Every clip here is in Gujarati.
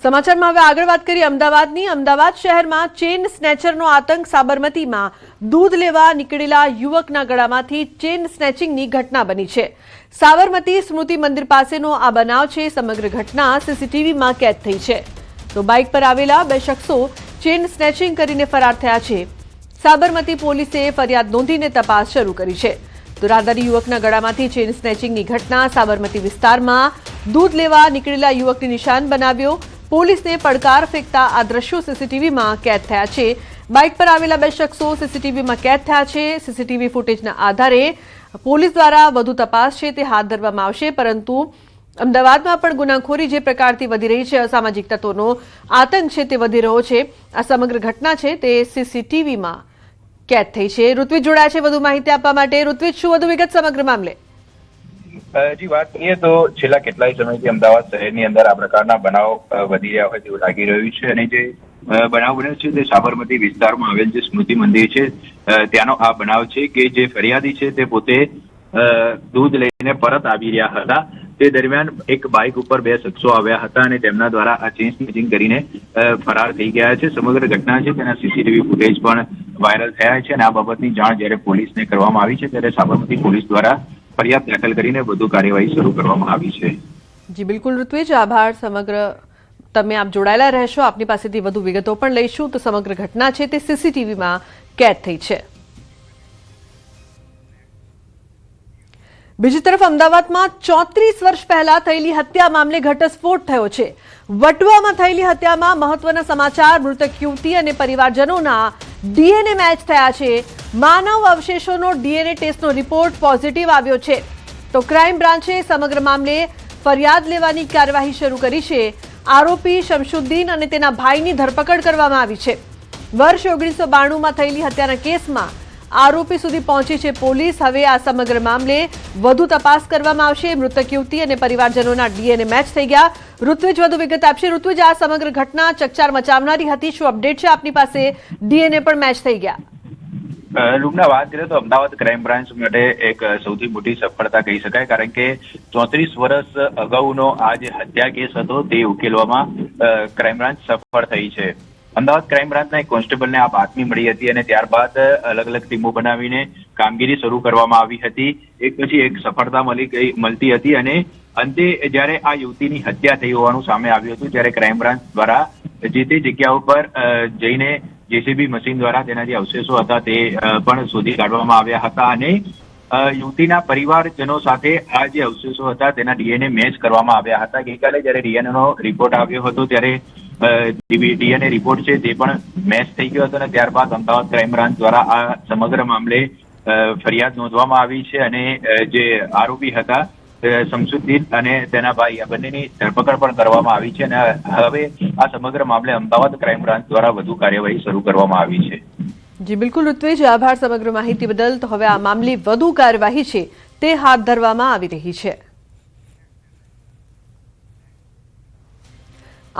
સમાચારમાં હવે આગળ વાત કરીએ અમદાવાદની। અમદાવાદ શહેરમાં ચેન સ્નેચરનો આતંક। સાબરમતીમાં દૂધ લેવા નીકળેલા યુવકના ગળામાંથી ચેન સ્નેચિંગની ઘટના બની છે। સાબરમતી સ્મૃતિ મંદિર પાસેનો આ બનાવ છે। સમગ્ર ઘટના સીસીટીવીમાં કેદ થઈ છે। તો બાઇક પર આવેલા બે શખ્સો ચેન સ્નેચિંગ કરીને ફરાર થયા છે। સાબરમતી પોલીસે ફરિયાદ નોંધીને તપાસ શરૂ કરી છે। તો રાહદારી યુવકના ગળામાંથી ચેન સ્નેચિંગની ઘટના સાબરમતી વિસ્તારમાં દૂધ લેવા નીકળેલા યુવકને નિશાન બનાવ્યો। પોલીસને પડકાર ફેંકતા આ દ્રશ્યો સીસીટીવીમાં કેદ થયા છે। બાઇક પર આવેલા બે શખ્સો સીસીટીવીમાં કેદ થયા છે। સીસીટીવી ફૂટેજના આધારે પોલીસ દ્વારા વધુ તપાસ છે તે હાથ ધરવામાં આવશે। પરંતુ અમદાવાદમાં પણ ગુનાખોરી જે પ્રકારથી વધી રહી છે, અસામાજિક તત્વોનો આતંક છે તે વધી રહ્યો છે। આ સમગ્ર ઘટના છે તે સીસીટીવીમાં કેદ થઈ છે। ઋત્વિજ જોડાયા છે વધુ માહિતી આપવા માટે। ઋત્વિજ, શું વધુ વિગત સમગ્ર મામલે? જી, વાત કરીએ તો છેલ્લા કેટલાય સમયથી અમદાવાદ શહેરની અંદર આ પ્રકારના બનાવ વધી રહ્યા હોય તેવું લાગી રહ્યું છે। અને જે બનાવ બન્યો છે તે સાબરમતી વિસ્તારમાં આવેલ જે સ્મૃતિ મંદિર છે ત્યાંનો આ બનાવ છે કે જે ફરિયાદી છે તે પોતે દૂધ લઈને પરત આવી રહ્યા હતા। તે દરમિયાન એક બાઇક ઉપર બે શખ્સો આવ્યા હતા અને તેમના દ્વારા આ ચેન સ્નેચિંગ કરીને ફરાર થઈ ગયા છે। સમગ્ર ઘટના છે તેના સીસીટીવી ફૂટેજ પણ વાયરલ થયા છે અને આ બાબતની જાણ જ્યારે પોલીસને કરવામાં આવી છે ત્યારે સાબરમતી પોલીસ દ્વારા ફરિયાદ દાખલ કરીને વધુ કાર્યવાહી શરૂ કરવામાં આવી છે। જી બિલકુલ ઋત્વિજ, આભાર। સમગ્ર તમે આપ જોડાયેલા રહેશો, આપની પાસેથી વધુ વિગતો પણ લઈશું। તો સમગ્ર ઘટના છે તે સીસીટીવીમાં કેદ થઈ છે। બીજી તરફ અમદાવાદમાં 34 વર્ષ પહેલા થયેલી હત્યા મામલે ઘટસ્ફોટ થયો છે। વટવામાં થયેલી હત્યામાં મહત્વના સમાચાર। મૃતક યુવતી અને પરિવારજનોના ડીએનએ મેચ થયા છે। માનવ અવશેષોનો ડીએનએ ટેસ્ટનો રિપોર્ટ પોઝિટિવ આવ્યો છે। તો ક્રાઇમ બ્રાન્ચે સમગ્ર મામલે ફરિયાદ લેવાની કાર્યવાહી શરૂ કરી છે। આરોપી શમશુદ્દીન અને તેના ભાઈની ધરપકડ કરવામાં આવી છે। વર્ષ 1992માં થયેલી હત્યાના કેસમાં આરોપી સુધી પહોંચી છે પોલીસ। હવે આ સમગ્ર મામલે વધુ તપાસ કરવામાં આવશે। મૃતક યુવતી અને પરિવારજનોના ડીએનએ મેચ થઈ ગયા। ઋત્વિજ વધુ વિગત આપશે। ઋત્વિજ, આ સમગ્ર ઘટના ચકચાર મચાવનારી હતી, શું અપડેટ છે આપની પાસે? ડીએનએ પણ મેચ થઈ ગયા। રૂમના વાત કરીએ તો અમદાવાદ ક્રાઇમ બ્રાન્ચ માટે એક સૌથી મોટી સફળતા કહી શકાય, કારણ કે 34 વર્ષ અગાઉનો આ જે હત્યા કેસ હતો તે ઉકેલવામાં ક્રાઇમ બ્રાન્ચ સફળ થઈ છે। અમદાવાદ ક્રાઇમ બ્રાન્ચના એક કોન્સ્ટેબલને આ બાતમી મળી હતી અને ત્યારબાદ અલગ અલગ ટીમો બનાવીને કામગીરી શરૂ કરવામાં આવી હતી। એક પછી એક સફળતા મળતી હતી અને અંતે જ્યારે આ યુવતીની હત્યા થઈ હોવાનું સામે આવ્યું હતું ત્યારે ક્રાઇમ બ્રાન્ચ દ્વારા જે તે જગ્યા ઉપર જઈને જેસીબી મશીન દ્વારા તેના જે અવશેષો હતા તે પણ શોધી કાઢવામાં આવ્યા હતા અને યુવતીના પરિવારજનો સાથે આ જે અવશેષો હતા તેના ડીએનએ મેચ કરવામાં આવ્યા હતા। ગઈકાલે જ્યારે ડીએનએનો રિપોર્ટ આવ્યો હતો ત્યારે ડીએનએ રિપોર્ટ છે તે પણ મેચ થઈ ગયો હતો અને ત્યારબાદ અમદાવાદ ક્રાઇમ બ્રાન્ચ દ્વારા આ સમગ્ર મામલે ફરિયાદ નોંધવામાં આવી છે અને જે આરોપી હતા શમશુદ્દીન અને તેના ભાઈ આ બંનેની ધરપકડ પણ કરવામાં આવી છે અને હવે આ સમગ્ર મામલે અમદાવાદ ક્રાઇમ બ્રાન્ચ દ્વારા વધુ કાર્યવાહી શરૂ કરવામાં આવી છે। જી બિલકુલ ઋત્વિજ, આભાર સમગ્ર માહિતી બદલ। તો હવે આ મામલે વધુ કાર્યવાહી છે તે હાથ ધરવામાં આવી રહી છે।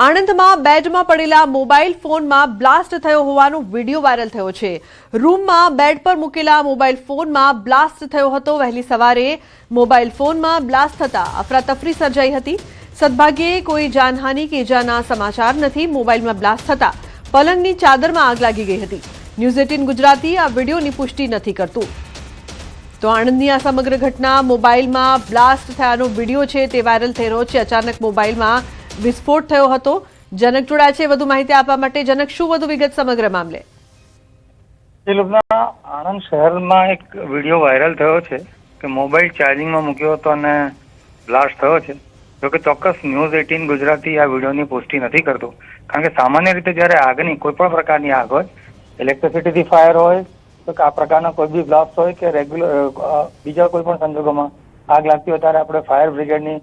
આણંદમાં બેડમાં પડેલા મોબાઈલ ફોનમાં બ્લાસ્ટ થયો હોવાનો વિડીયો વાયરલ થયો છે। રૂમમાં બેડ પર મૂકેલા મોબાઈલ ફોનમાં બ્લાસ્ટ થયો હતો। વહેલી સવારે મોબાઈલ ફોનમાં બ્લાસ્ટ થતા અફરાતફરી સર્જાઈ હતી। સદભાગ્યે કોઈ જાનહાનિ કે ઇજાના સમાચાર નથી। મોબાઈલમાં બ્લાસ્ટ થતા પલંગની ચાદરમાં આગ લાગી ગઈ હતી। ન્યૂઝ 18 ગુજરાતી આ વિડીયોની પુષ્ટિ નથી કરતું। તો આણંદની આ સમગ્ર ઘટના, મોબાઈલમાં બ્લાસ્ટ થયાનો વિડીયો છે તે વાયરલ થઈ રહ્યો છે। અચાનક મોબાઈલમાં વિસ્ફોટ થયો હતો। જનક જોડાયા છે વધુ માહિતી આપવા માટે। જનક, શું વધુ વિગત સમગ્ર મામલે? આણંદ શહેરમાં એક વિડીયો વાયરલ થયો છે કે મોબાઈલ ચાર્જિંગમાં મૂક્યો હતો અને બ્લાસ્ટ થયો છે। જોકે ચોક્કસ ન્યૂઝ 18 ગુજરાતી આ વિડીયોની પુષ્ટિ નથી કરતું, કારણ કે સામાન્ય રીતે જ્યારે આગની કોઈ પણ પ્રકારની આગ હોય, ઇલેક્ટ્રિસિટીથી ફાયર હોય તો કે આ પ્રકારના કોઈ બી બ્લાસ્ટ હોય કે રેગ્યુલર બીજા કોઈ પણ સંજોગોમાં આગ લાગતી હોય ત્યારે આપણે ફાયર બ્રિગેડની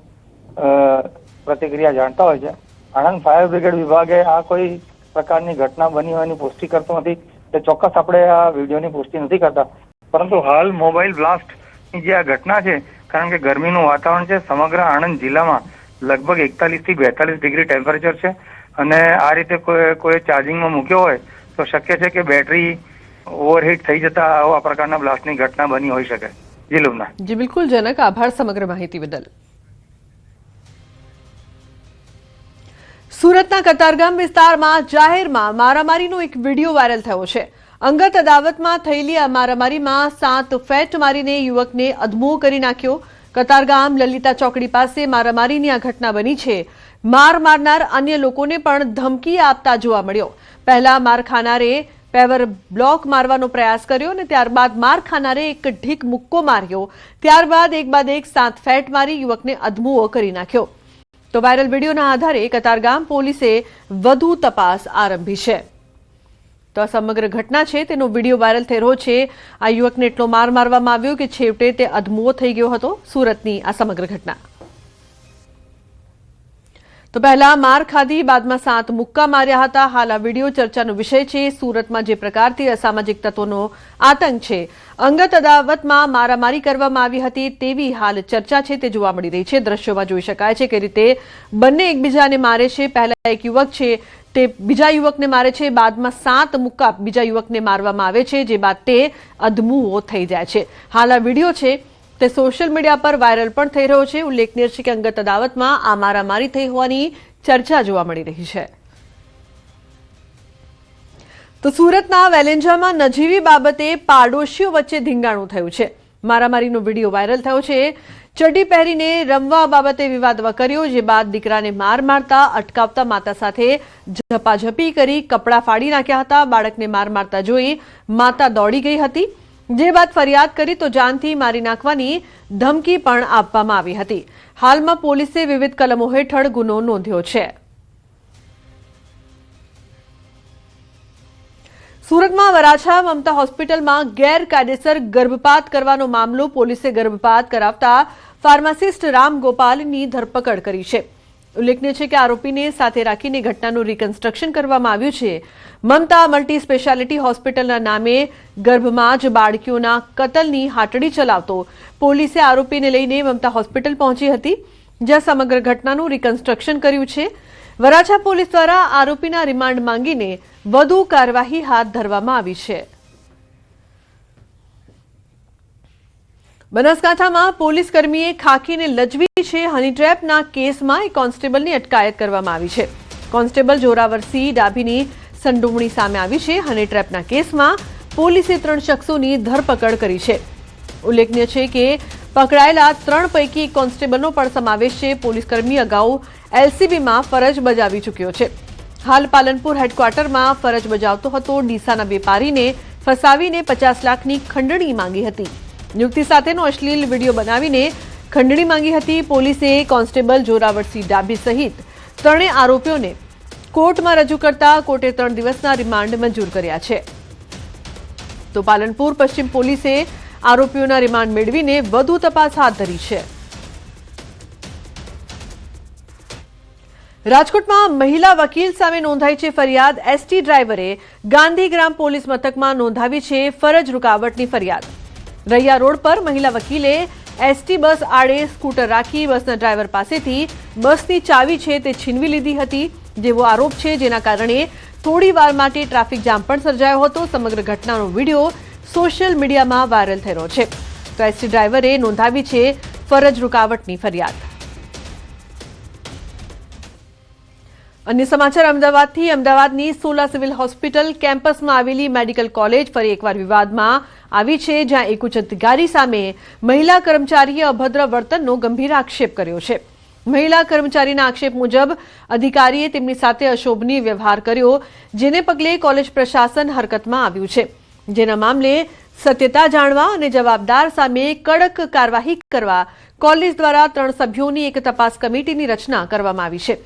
પ્રતિક્રિયા જાણતા હોય છે। આણંદ ફાયર બ્રિગેડ વિભાગે આ કોઈ પ્રકારની ઘટના બની હોવાની પુષ્ટિ કરતું નથી, એટલે ચોક્કસ આપણે આ વિડીયોની પુષ્ટિ નથી કરતા। પરંતુ હાલ મોબાઈલ બ્લાસ્ટની જે આ ઘટના છે, કારણ કે ગરમીનું વાતાવરણ છે, સમગ્ર આણંદ જિલ્લામાં લગભગ 41 થી 42 ડિગ્રી ટેમ્પરેચર છે અને આ રીતે કોઈ ચાર્જિંગમાં મૂક્યો હોય તો શક્ય છે કે બેટરી ઓવરહીટ થઈ જતા આવા પ્રકારના બ્લાસ્ટની ઘટના બની હોઈ શકે। જી લુમના। જી બિલકુલ જનક, આભાર સમગ્ર માહિતી બદલ। સુરતના કતારગામ વિસ્તારમાં જાહેરમાં મારામારીનો એક વિડીયો વાયરલ થયો છે. અંગત અદાવતમાં થયેલી આ મારામારીમાં 7 ફેટ મારીને યુવકને અધમો કરી નાખ્યો. કતારગામ લલિતા ચોકડી પાસે મારામારીની આ ઘટના બની છે. માર મારનાર અન્ય લોકોને પણ ધમકી આપતા જોવા મળ્યો. પહેલા માર ખાનારે પેવર બ્લોક મારવાનો પ્રયાસ કર્યો અને ત્યારબાદ માર ખાનારે એક ઢીક મુક્કો માર્યો. ત્યારબાદ એક બાદ એક 7 ફેટ મારી યુવકને અધમો કરી નાખ્યો. તો વાયરલ વિડીયોના આધારે કતારગામ પોલીસે વધુ તપાસ આરંભી છે. તો આ સમગ્ર ઘટના છે તેનો વિડીયો વાયરલ થઈ રહ્યો છે. આ યુવકને એટલો માર મારવામાં આવ્યો કે છેવટે તે અધમો થઈ ગયો હતો. સુરતની આ સમગ્ર ઘટના. તો પહેલા માર ખાધી, બાદમાં 7 મુક્કા માર્યા હતા. હાલ આ વિડીયો ચર્ચાનો વિષય છે. સુરતમાં જે પ્રકારથી અસામાજિક તત્વોનો આતંક છે, અંગત અદાવતમાં મારામારી કરવામાં આવી હતી તેવી હાલ ચર્ચા છે તે જોવા મળી રહી છે. દ્રશ્યોમાં જોઈ શકાય છે કે રીતે બંને એકબીજાને મારે છે. પહેલા એક યુવક છે તે બીજા યુવકને મારે છે, બાદમાં 7 મુક્કા બીજા યુવકને મારવામાં આવે છે, જે બાદ તે અધમુઓ થઈ જાય છે. હાલ આ વિડીયો છે તે સોશિયલ મીડિયા પર વાયરલ પણ થઈ રહ્યો છે. ઉલ્લેખનીય છે કે અંગત અદાવતમાં આ મારામારી થઈ હોવાની ચર્ચા જોવા મળી રહી છે. તો સુરતના વેલેન્જામાં નજીવી બાબતે પાડોશીઓ વચ્ચે ધીંગાણું થયું છે. મારામારીનો વિડીયો વાયરલ થયો છે. ચડ્ડી પહેરીને રમવા બાબતે વિવાદ વકર્યો, જે બાદ દીકરાને માર મારતા અટકાવતા માતા સાથે ઝપાઝપી કરી કપડાં ફાડી નાખ્યા હતા. બાળકને માર મારતા જોઈ માતા દોડી ગઈ હતી, જે બાદ ફરિયાદ કરી તો જાનથી મારી નાખવાની ધમકી પણ આપવામાં આવી હતી. હાલમાં પોલીસે વિવિધ કલમો હેઠળ ગુનો નોંધ્યો છે. સુરતમાં વરાછા મમતા હોસ્પિટલમાં ગેરકાયદેસર ગર્ભપાત કરવાનો મામલો. પોલીસે ગર્ભપાત કરાવતા ફાર્માસિસ્ટ રામ ગોપાલની ધરપકડ કરી છે. ઉલ્લેખનીય છે કે આરોપીને સાથે રાખીને ઘટનાનું રિકન્સ્ટ્રક્શન કરવામાં આવ્યું છે. મમતા મલ્ટી સ્પેશિયાલિટી હોસ્પિટલના નામે ગર્ભમાં જ બાળકીઓના કતલની હાટડી ચલાવતો પોલીસે આરોપીને લઈને મમતા હોસ્પિટલ પહોંચી હતી, જ્યાં સમગ્ર ઘટનાનું રિકન્સ્ટ્રક્શન કર્યું છે. વરાછા પોલીસ દ્વારા આરોપીના રિમાન્ડ માંગીને વધુ કાર્યવાહી હાથ ધરવામાં આવી છે. બનાસકાંઠામાં પોલીસ કર્મીએ ખાખીને લજવી છે. હની ટ્રેપના કેસમાં એક કોન્સ્ટેબલની અટકાયત કરવામાં આવી છે. કોન્સ્ટેબલ જોરાવરસિંહ ડાભીની સંડોવણી સામે આવી છે. હની ટ્રેપના કેસમાં પોલીસે 3 શખ્સોની ધરપકડ કરી છે. ઉલ્લેખનીય છે કે પકડાયેલા 3 પૈકી કોન્સ્ટેબલનો પણ સમાવેશ છે. પોલીસ કર્મી અગાઉ એલસીબીમાં ફરજ બજાવી ચૂક્યો છે. હાલ પાલનપુર હેડક્વાર્ટરમાં ફરજ બજાવતો હતો. ડીસાના વેપારીને ફસાવીને 50 લાખની ખંડણી માંગી હતી. યુવતી સાથેનો અશ્લીલ વિડીયો બનાવીને ખંડણી માંગી હતી. પોલીસે કોન્સ્ટેબલ જોરાવરસિંહ ડાભી સહિત 3 આરોપીઓને કોર્ટમાં રજૂ કરતા કોર્ટે 3 દિવસના રિમાન્ડ મંજૂર કર્યા છે. તો પાલનપુર પશ્ચિમ પોલીસે આરોપીઓના રિમાન્ડ મેળવીને વધુ તપાસ હાથ ધરી છે. રાજકોટમાં મહિલા વકીલ સામે નોંધાઈ છે ફરિયાદ. એસટી ડ્રાઈવરે ગાંધીગ્રામ પોલીસ મથકમાં નોંધાવી છે ફરજ રૂકાવટની ફરિયાદ. રૈયા રોડ પર મહિલા વકીલે એસટી બસ આડે સ્કૂટર રાખી બસના ડ્રાઈવર પાસેથી બસની ચાવી છે તે છીનવી લીધી હતી, જેવો આરોપ છે, જેના કારણે થોડી વાર માટે ટ્રાફિક જામ પણ સર્જાયો હતો. સમગ્ર ઘટનાનો વિડીયો સોશિયલ મીડિયામાં વાયરલ થઈ રહ્યો છે. તો એસટી ડ્રાઈવરે નોંધાવી છે ફરજ રૂકાવટની ફરિયાદ. અન્ય સમાચાર અમદાવાદથી. અમદાવાદની સોલા સિવિલ હોસ્પિટલ કેમ્પસમાં આવેલી મેડિકલ કોલેજ ફરી એકવાર વિવાદમાં આવી છે, જ્યાં એક ઉચ્ચ અધિકારી સામે મહિલા કર્મચારીએ અભદ્ર વર્તનનો ગંભીર આક્ષેપ કર્યો છે. મહિલા કર્મચારીના આક્ષેપ મુજબ અધિકારીએ તેમની સાથે અશોભનીય વ્યવહાર કર્યો, જેને પગલે કોલેજ પ્રશાસન હરકતમાં આવ્યું છે. જેના મામલે સત્યતા જાણવા અને જવાબદાર સામે કડક કાર્યવાહી કરવા કોલેજ દ્વારા 3 સભ્યોની એક તપાસ કમિટીની રચના કરવામાં આવી છે.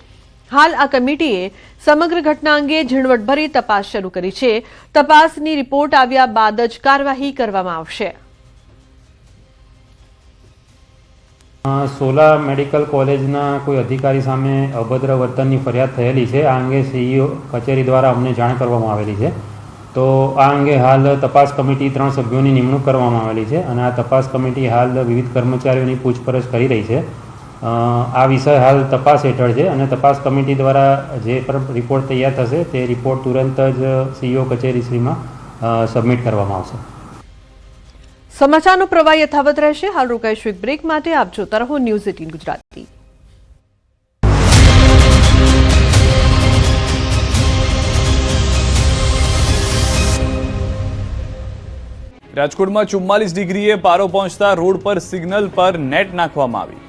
હાલ આ કમિટીએ સમગ્ર ઘટના અંગે ઝીણવટભરી તપાસ શરૂ કરી છે. તપાસની રિપોર્ટ આવ્યા બાદ જ કાર્યવાહી કરવામાં આવશે. સોલા મેડિકલ કોલેજના કોઈ અધિકારી સામે અભદ્ર વર્તનની ફરિયાદ થયેલી છે. આ અંગે સીઈઓ કચેરી દ્વારા અમને જાણ કરવામાં આવેલી છે. તો આ અંગે હાલ તપાસ કમિટી 3 સભ્યોની નિમણૂક કરવામાં આવેલી છે અને આ તપાસ કમિટી હાલ વિવિધ કર્મચારીઓની પૂછપરછ કરી રહી છે. આ વિષય હાલ તપાસ હેઠળ છે અને તપાસ કમિટી દ્વારા જે પણ રિપોર્ટ તૈયાર થશે તે રિપોર્ટ તુરંત જ સીઈઓ કચેરીશ્રીમાં સબમિટ કરવામાં આવશે. સમાચારનો પ્રવાહ યથાવત રહેશે. હાલ રોકાઈશું એક બ્રેક માટે. આપ જોતા રહો ન્યૂઝ 18 ગુજરાતી. રાજકોટમાં 44 ડિગ્રીએ પારો પહોંચતા રોડ પર સિગ્નલ પર નેટ નાખવામાં આવી.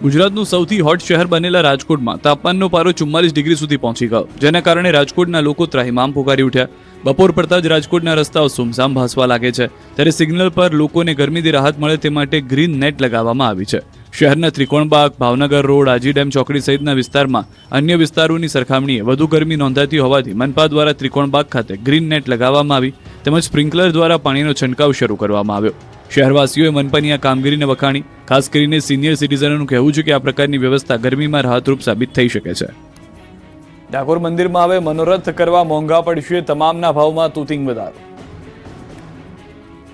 ગુજરાતનું સૌથી હોટ શહેર બનેલા રાજકોટમાં તાપમાનનો પારો 44 ડિગ્રી સુધી પહોંચી ગયો, જેના કારણે રાજકોટના લોકો ત્રાહિમામ પોકારી ઉઠ્યા. બપોર પડતા જ રાજકોટના રસ્તાઓ સુમસામ ભાસવા લાગે છે, ત્યારે સિગ્નલ પર લોકોને ગરમીથી રાહત મળે તે માટે ગ્રીન નેટ લગાવવામાં આવી છે. શહેરના ત્રિકોણબાગ, ભાવનગર રોડ, આજી ડેમ ચોકડી સહિતના વિસ્તારમાં અન્ય વિસ્તારોની સરખામણીએ વધુ ગરમી નોંધાતી હોવાથી મનપા દ્વારા ત્રિકોણબાગ ખાતે ગ્રીન નેટ લગાવવામાં આવી, તેમજ સ્પ્રિંકલર દ્વારા પાણીનો છંટકાવ શરૂ કરવામાં આવ્યો. શહેરવાસીઓએ મનપાની આ કામગીરીને વખાણી. ખાસ કરીને સિનિયર સિટીઝનોનું કહેવું છે કે આ પ્રકારની વ્યવસ્થા ગરમીમાં રાહતરૂપ સાબિત થઈ શકે છે. ડાકોર મંદિરમાં હવે મનોરથ કરવા મોંઘા પડશે, તમામના ભાવમાં તૂતિંગ વધારો.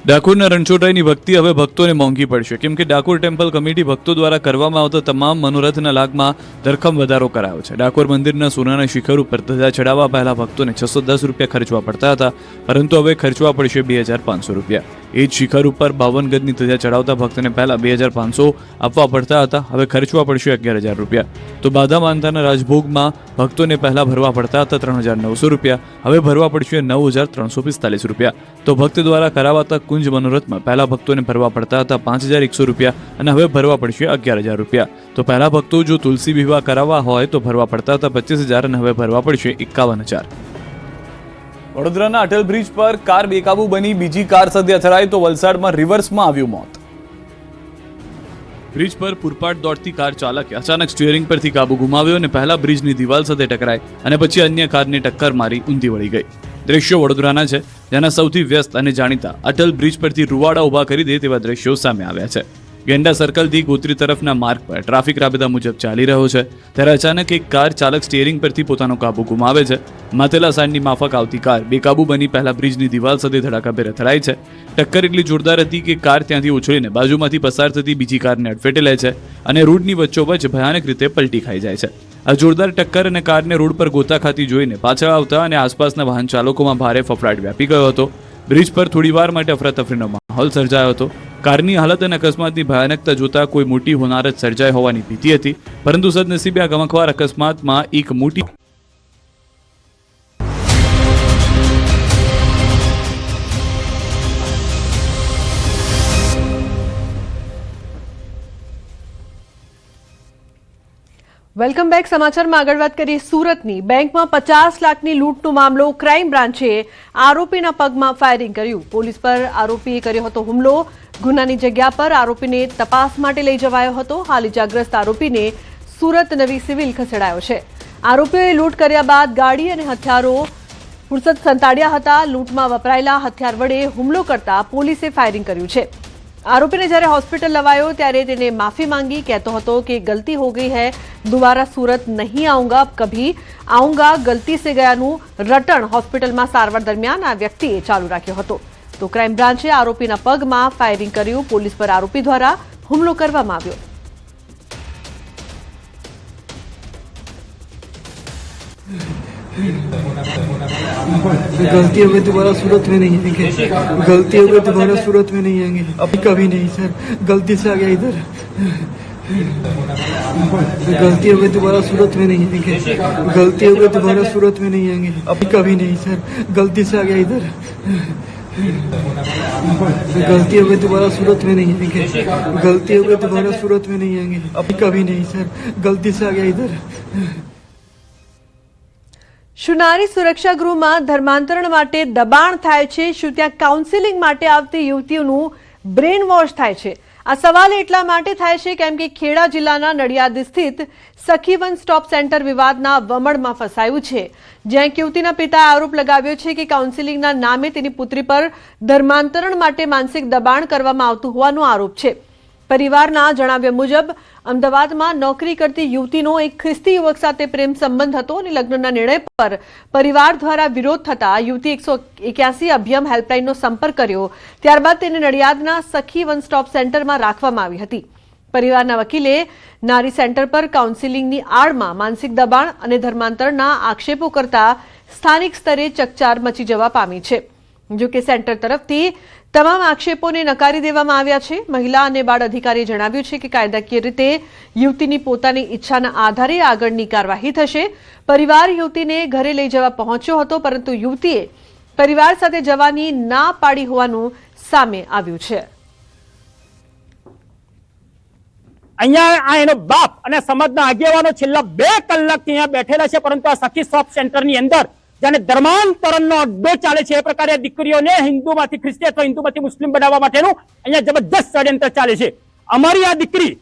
ડાકોરના રણછોડરાયની ભક્તિ હવે ભક્તોને મોંઘી પડશે, કેમ કે ડાકોર ટેમ્પલ કમિટી ભક્તો દ્વારા કરવામાં આવતા તમામ મનોરથના લાગમાં ધરખમ વધારો કરાયો છે. ડાકોર મંદિરના સોનાના શિખર ઉપર ધજા ચડાવવા પહેલા ભક્તોને 610 રૂપિયા ખર્ચવા પડતા હતા, પરંતુ હવે ખર્ચવા પડશે 2500 રૂપિયા. એ જ શિખર ઉપર 52 ગજની ધજા ચડાવતા ભક્તને પહેલા 2500 આપવા પડતા હતા, હવે ખર્ચવા પડશે 11000 રૂપિયા. તો બાધા માનતાના રાજભોગમાં ભક્તોને પહેલા ભરવા પડતા હતા 3900 રૂપિયા, હવે ભરવા પડશે 9345 રૂપિયા. તો ભક્ત દ્વારા કરાવાતા કુંજ મનોરથમાં પહેલા ભક્તોને ભરવા પડતા હતા 5100 રૂપિયા અને હવે ભરવા પડશે 11000 રૂપિયા. તો પહેલા ભક્તો જો તુલસી વિવાહ કરાવવા હોય તો ભરવા પડતા હતા 25000 અને હવે ભરવા પડશે 51000. વડોદરાના અટલ બ્રિજ પર કાર બેકાબુ બની બીજી કાર સાથે અથડાઈ તો વલસાડમાં રિવર્સમાં આવ્યું મોત. બ્રિજ પર પૂરપાટ દોડતી કાર ચાલકે અચાનક સ્ટીયરિંગ પરથી કાબુ ગુમાવ્યો અને પહેલા બ્રિજની દિવાલ સાથે ટકરાઈ અને પછી અન્ય કારને ટક્કર મારી ઊંધી વળી ગઈ. દ્રશ્યો વડોદરાના છે, જેના સૌથી વ્યસ્ત અને જાણીતા અટલ બ્રિજ પરથી રૂવાડા ઉભા કરી દે તેવા દ્રશ્યો સામે આવ્યા છે. ગેંડા સર્કલથી ગોત્રી તરફના માર્ગ પર ટ્રાફિક રાબેતા મુજબ ચાલી રહ્યો છે, ત્યારે અચાનક એક કાર ચાલક સ્ટીયરિંગ પરથી પોતાનો કાબુ ગુમાવે છે. માથેલા સાંજની માફક આવતી કાર બેકાબુ બની પહેલા બ્રિજની દિવાલ સાથે ધડાકાભેર અથડાઈ છે. ટક્કર એટલી જોરદાર હતી કે કાર ત્યાંથી ઉછળીને બાજુમાંથી પસાર થતી બીજી કારને અડફેટે લે છે અને રોડની વચ્ચોવચ્ચ ભયાનક રીતે પલટી ખાઈ જાય છે. આ જોરદાર ટક્કર અને કારને રોડ પર ગોતા ખાતી જોઈને પાછળ આવતા અને આસપાસના વાહન ચાલકોમાં ભારે ફફડાટ વ્યાપી ગયો હતો. બ્રિજ પર થોડીવાર માટે અફરાતફરીનો માહોલ સર્જાયો હતો. કારની હાલત અને અકસ્માતની ભયાનકતા જોતા કોઈ મોટી હોનારત સર્જાય હોવાની ભીતિ હતી, પરંતુ સદનસીબે આ ગમખ્વાર અકસ્માતમાં એક મોટી વેલકમ બેક. સમાચારમાં આગળ વાત કરીએ સુરતની. બેંકમાં 50 લાખની લૂંટનો મામલો. ક્રાઇમ બ્રાન્ચે આરોપીના પગમાં ફાયરિંગ કર્યું. પોલીસ પર આરોપીએ કર્યો હતો હુમલો. ગુનાની જગ્યા પર આરોપીને તપાસ માટે લઈ જવાયો હતો. હાલ ઇજાગ્રસ્ત આરોપીને સુરત નવી સિવિલ ખસેડાયો છે. આરોપીઓએ લૂંટ કર્યા બાદ ગાડી અને હથિયારો ફુરસત સંતાડ્યા હતા. લૂંટમાં વપરાયેલા હથિયાર વડે હુમલો કરતા પોલીસે ફાયરિંગ કર્યું છે. आरोपी ने जયારે हॉस्पिटल लवायो ત્યારે તેને માફી માંગી. કહેતો હતો કે ગલતી हो गई है, दोबारा सूरत नहीं आऊंगा, अब कभी आऊंगा, गलती से गयाનું રટણ હોસ્પિટલમાં સારવાર દરમિયાન આ વ્યક્તિએ ચાલુ રાખ્યો હતો. તો ક્રાઇમ બ્રાન્ચે આરોપીના પગમાં ફાયરિંગ કર્યું. પોલીસ પર આરોપી દ્વારા હુમલો કરવામાં આવ્યો. गलती हो गई दोबारा सूरत में नहीं आएंगे, गलती हो गई दोबारा सूरत में नहीं आएंगे, अभी कभी नहीं सर, गलती से आ गया इधर, गलती हो गई दोबारा सूरत में नहीं आएंगे, गलती हो गई दोबारा सूरत में नहीं आएंगे, अभी कभी नहीं सर, गलती से आ गया इधर, गलती हो गई दोबारा सूरत में नहीं आएंगे, गलती हो गई दोबारा सूरत में नहीं आएंगे, अभी कभी नहीं सर, गलती से आ गया इधर. શું નારી સુરક્ષા ગૃહમાં ધર્માંતરણ માટે દબાણ થાય છે? શું ત્યાં કાઉન્સેલિંગ માટે આવતી યુવતીઓનું બ્રેન વોશ થાય છે? આ સવાલ એટલા માટે થાય છે કેમ કે ખેડા જિલ્લાના નડિયાદ સ્થિત સખી વન સ્ટોપ સેન્ટર વિવાદના વમળમાં ફસાયું છે, જ્યાં એક યુવતીના પિતાએ આરોપ લગાવ્યો છે કે કાઉન્સેલિંગના નામે તેની પુત્રી પર ધર્માંતરણ માટે માનસિક દબાણ કરવામાં આવતું હોવાનો આરોપ છે. પરિવારના જણાવ્યા મુજબ અમદાવાદમાં નોકરી કરતી યુવતીનો એક ખ્રિસ્તી યુવક સાથે પ્રેમ સંબંધ હતો અને લગ્નના નિર્ણય પર પરિવાર દ્વારા વિરોધ થતા યુવતી 181 અભિયમ હેલ્પલાઇનનો સંપર્ક કર્યો. ત્યારબાદ તેને નડિયાદના સખી વન સ્ટોપ સેન્ટરમાં રાખવામાં આવી હતી. પરિવારના વકીલે નારી સેન્ટર પર કાઉન્સેલિંગની આડમાં માનસિક દબાણ અને ધર્માંતરના આક્ષેપો કરતા સ્થાનિક સ્તરે ચકચાર મચી જવા પામી છે. જો કે સેન્ટર તરફથી તમામ આક્ષેપોને નકારી દેવામાં આવ્યા છે. મહિલા અને બાળ અધિકારીએ જણાવ્યું છે કે કાયદાકીય રીતે યુવતીની પોતાની ઈચ્છાના આધારે આગળની કાર્યવાહી થશે. પરિવાર યુવતીને ઘરે લઈ જવા પહોંચ્યો હતો, પરંતુ યુવતીએ પરિવાર સાથે જવાની ના પાડી હોવાનું સામે આવ્યું છે. અહીંયા આ એનો બાપ અને સમાજના આગેવાનો છેલ્લા 2 કલાકથી અહીંયા બેઠેલા છે, પરંતુ આ સખી શોપ સેન્ટરની અંદર જાણે ધર્માંતરણનો અડ્ડો ચાલે છે એ પ્રકારે દીકરીઓને હિન્દુમાંથી ખ્રિસ્તી અથવા હિન્દુમાંથી મુસ્લિમ બનાવવા માટેનું અહીંયા જબરદસ્ત ષડયંત્ર ચાલે છે. અમારી આ દીકરી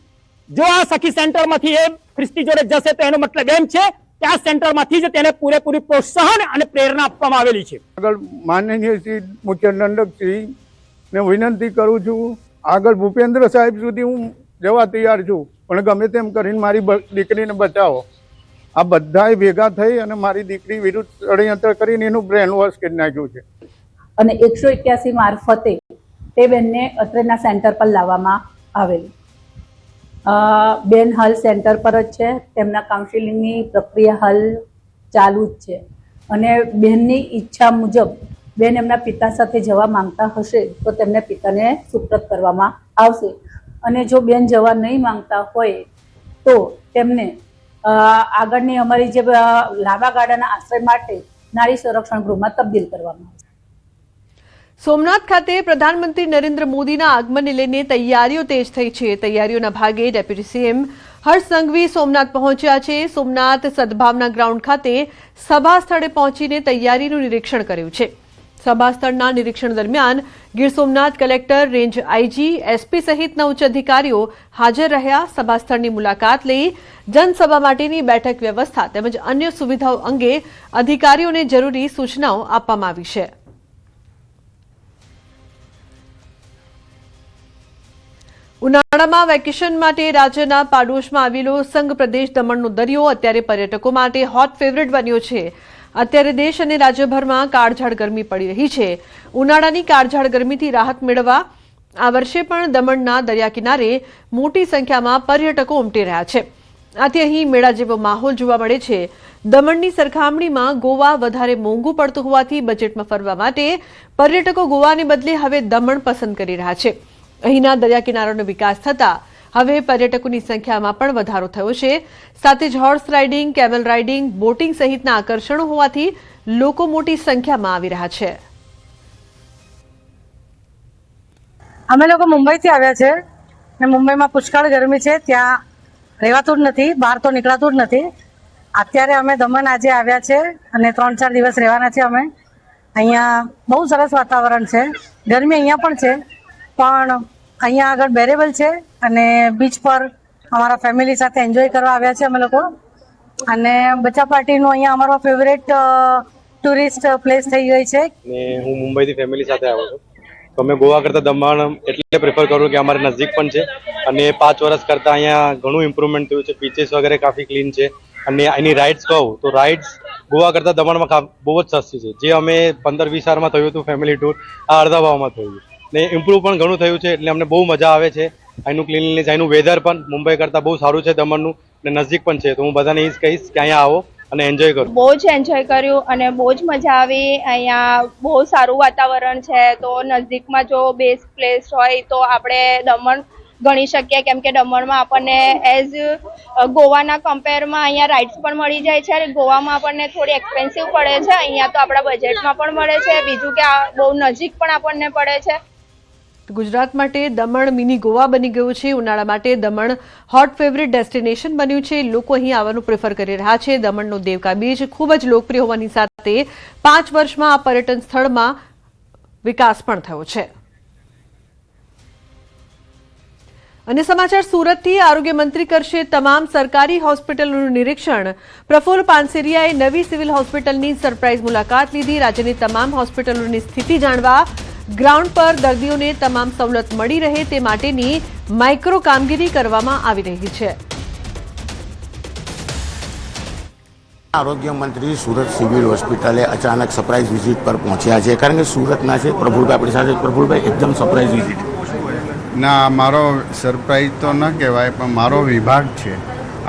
જો આ સખી સેન્ટરમાંથી એ ખ્રિસ્તી જોડે જશે તો એનો મતલબ એમ છે કે આ સેન્ટરમાંથી જ તેને પૂરેપૂરી પ્રોત્સાહન અને પ્રેરણા આપવામાં આવેલી છે. આગળ માનનીય શ્રી મુખ્ય દંડકશ્રી ને વિનંતી કરું છું, આગળ ભૂપેન્દ્ર સાહેબ સુધી હું જવા તૈયાર છું, પણ ગમે તેમ કરીને મારી દીકરીને બચાવો. આ બધાએ ભેગા થઈ અને મારી દીકરી વિરુદ્ધ ષડયંત્ર કરીને એનું બ્રેન વોશ કરી નાખ્યું છે. અને 181 મારફતે તે બેનને અત્રેના સેન્ટર પર લાવવામાં આવેલી. બેન હાલ સેન્ટર પર જ છે, તેમના કાઉન્સિલિંગની પ્રક્રિયા હાલ ચાલુ જ છે અને બેનની ઈચ્છા મુજબ બેન એમના પિતા સાથે જવા માંગતા હશે તો તેમને પિતાને સુપ્રત કરવામાં આવશે અને જો બેન જવા નહીં માંગતા હોય તો તેમને આગળની અમારી જે લાંબા ગાળાના આશ્રય માટે નારી સંરક્ષણ ગૃહમાં તબદીલ કરવામાં આવશે. સોમનાથ ખાતે પ્રધાનમંત્રી નરેન્દ્ર મોદીના આગમનને લઈને તૈયારીઓ તેજ થઈ છે. તૈયારીઓના ભાગે ડેપ્યુટી સીએમ હર્ષ સંઘવી સોમનાથ પહોંચ્યા છે. સોમનાથ સદભાવના ગ્રાઉન્ડ ખાતે સભા સ્થળે પહોંચીને તૈયારીનું નિરીક્ષણ કર્યું છે. સભા સ્થળના નિરીક્ષણ દરમિયાન Gir Somnath collector, range IG, SP સહિતના ઉચ્ચ અધિકારીઓ હાજર રહ્યા. સભા સ્થળની મુલાકાત લઈ જનસભા માટેની બેઠક વ્યવસ્થા તેમજ અન્ય સુવિધાઓ અંગે અધિકારીઓને જરૂરી સૂચનાઓ આપવામાં આવી છે. ઉનાળામાં વેકેશન માટે રાજ્યના પાડોશમાં આવેલો સંઘ પ્રદેશ દમણનો દરિયો અત્યારે પર્યટકો માટે હોટ ફેવરિટ બન્યો છે. અત્યારે દેશ અને રાજ્યભરમાં કાળઝાળ ગરમી પડી રહી છે. ઉનાળાની કાળઝાળ ગરમીથી રાહત મેળવવા આ વર્ષે પણ દમણના દરિયા કિનારે મોટી સંખ્યામાં પર્યટકો ઉમટી રહ્યા છે. આથી અહીં મેળા જેવો માહોલ જોવા મળે છે. દમણની સરખામણીમાં ગોવા વધારે મોંઘું પડતું હોવાથી બજેટમાં ફરવા માટે પર્યટકો ગોવાને બદલે હવે દમણ પસંદ કરી રહ્યા છે. અહીંના દરિયા કિનારાનો વિકાસ થતા હવે પર્યટકોની સંખ્યામાં પણ વધારો થયો છે. સાથે જ horse riding, camel riding, boating સહિતના આકર્ષણો હોવાથી લોકો મોટી સંખ્યામાં આવી રહ્યા છે. અમે લોકો મુંબઈથી આવ્યા છે અને મુંબઈમાં પુષ્કળ ગરમી છે, ત્યાં રહેવાતું જ નથી, બહાર તો નીકળાતું જ નથી. અત્યારે અમે દમણ આજે આવ્યા છે અને 3-4 દિવસ રહેવાના છે. અમે અહીંયા બહુ સરસ વાતાવરણ છે, ગરમી અહીંયા પણ છે પણ અહીંયા આગળ બેરેબલ છે અને બીચ પર અમારા ફેમિલી સાથે એન્જોય કરવા આવ્યા છે અમે લોકો. અને બચ્ચા પાર્ટીનું અહીંયા અમારો ફેવરેટ ટુરિસ્ટ પ્લેસ થઈ ગઈ છે. ને હું મુંબઈથી ફેમિલી સાથે આવ્યો છું, તો અમે ગોવા કરતાં દમણ એટલે પ્રિફર કરું કે અમારે નજીક પણ છે અને 5 વર્ષ કરતાં અહીંયા ઘણું ઇમ્પ્રુવમેન્ટ થયું છે. બીચીસ વગેરે કાફી ક્લીન છે અને એની રાઇડ્સ કહું તો રાઇડ્સ ગોવા કરતાં દમણમાં બહુ જ સસ્તી છે. જે અમે 15-20 હજારમાં થયું હતું ફેમિલી ટૂર, આ અડધા ભાવમાં થયું ને ઇમ્પ્રુવ પણ ઘણું થયું છે. એટલે અમને બહુ મજા આવે છે. અહીંનું ક્લીનલીનેસ, અહીંનું વેધર પણ મુંબઈ કરતાં બહુ સારું છે દમણનું ને નજીક પણ છે. તો હું બધાને એ જ કહીશ કે અહીંયા આવો અને એન્જોય કરો. બહુ જ એન્જોય કર્યું અને બહુ જ મજા આવી. અહીંયા બહુ સારું વાતાવરણ છે, તો નજીકમાં જો બેસ્ટ પ્લેસ હોય તો આપણે દમણ ગણી શકીએ, કેમ કે દમણમાં આપણને એઝ ગોવાના કમ્પેરમાં અહીંયા રાઇડ્સ પણ મળી જાય છે. ગોવામાં આપણને થોડી એક્સપેન્સિવ પડે છે, અહીંયા તો આપણા બજેટમાં પણ મળે છે. બીજું કે આ બહુ નજીક પણ આપણને પડે છે. ગુજરાત માટે દમણ મિની ગોવા બની ગયું છે. ઉનાળા માટે દમણ હોટ ફેવરિટ ડેસ્ટિનેશન બન્યું છે. લોકો અહીં આવવાનું પ્રેફર કરી રહ્યા છે. દમણનો દેવકા બીચ ખૂબ જ લોકપ્રિય હોવાની સાથે 5 વર્ષમાં આ પર્યટન સ્થળમાં વિકાસ પણ થયો છે. અને સમાચાર સુરતથી. આરોગ્ય મંત્રી કરશે તમામ સરકારી હોસ્પિટલોનું નિરીક્ષણ. પ્રફુલ્લ પાનસેરિયાએ નવી સિવિલ હોસ્પિટલની સરપ્રાઇઝ મુલાકાત લીધી. રાજ્યની તમામ હોસ્પિટલોની સ્થિતિ જાણવા ગ્રાઉન્ડ પર દર્દીઓને તમામ સવલત મળી રહે તે માટેની માઇક્રો કામગીરી કરવામાં આવી રહી છે. આરોગ્ય મંત્રી સુરત સિવિલ હોસ્પિટલે અચાનક સરપ્રાઇઝ વિઝિટ પર પહોંચ્યા છે, કારણ કે સુરતના છે પ્રફુલભાઈ આપણી સાથે. પ્રફુલભાઈ, એકદમ સરપ્રાઇઝ વિઝિટ. ના, મારો સરપ્રાઇઝ તો ન કહેવાય, પણ મારો વિભાગ છે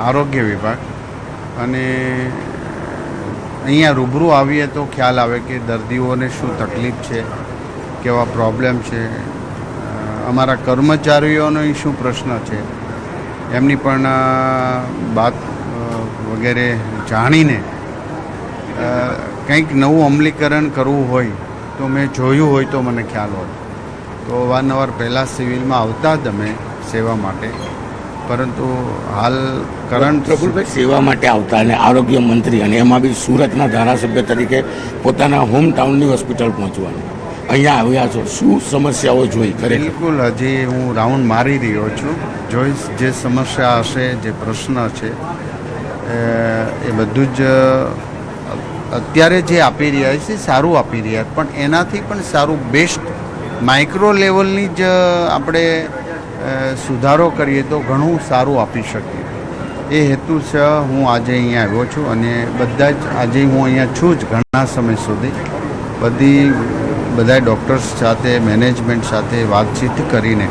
આરોગ્ય વિભાગ, અને અહીંયા રૂબરૂ આવીએ તો ખ્યાલ આવે કે દર્દીઓને શું તકલીફ છે, કેવા પ્રોબ્લેમ છે, અમારા કર્મચારીઓનો શું પ્રશ્ન છે, એમની પણ વાત વગેરે જાણીને કંઈક નવું અમલીકરણ કરવું હોય તો મેં જોયું હોય તો મને ખ્યાલ હોય તો અવારનવાર પહેલાં સિવિલમાં આવતા જ અમે સેવા માટે, પરંતુ હાલ કરંટ પ્રફુલભાઈ સેવા માટે આવતા અને આરોગ્ય મંત્રી અને એમાં બી સુરતના ધારાસભ્ય તરીકે પોતાના હોમ ટાઉનની હોસ્પિટલ પહોંચવાનું અહીંયા આવ્યા છો, શું સમસ્યાઓ જોઈ ખરેખર? બિલકુલ હજી હું રાઉન્ડ મારી રહ્યો છું, જોઈશ જે સમસ્યા હશે, જે પ્રશ્ન છે એ બધું જ અત્યારે જે આપી રહ્યા છે સારું આપી રહ્યા, પણ એનાથી પણ સારું બેસ્ટ માઇક્રો લેવલની જ આપણે સુધારો કરીએ તો ઘણું સારું આપી શકીએ. એ હેતુ છે હું આજે અહીંયા આવ્યો છું અને બધા જ આજે હું અહીંયા છું જ ઘણા સમય સુધી બધા ડૉક્ટર્સ સાથે મેનેજમેન્ટ સાથે વાતચીત કરીને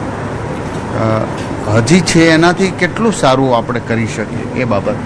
હજી છે એનાથી કેટલું સારું આપણે કરી શકીએ એ બાબત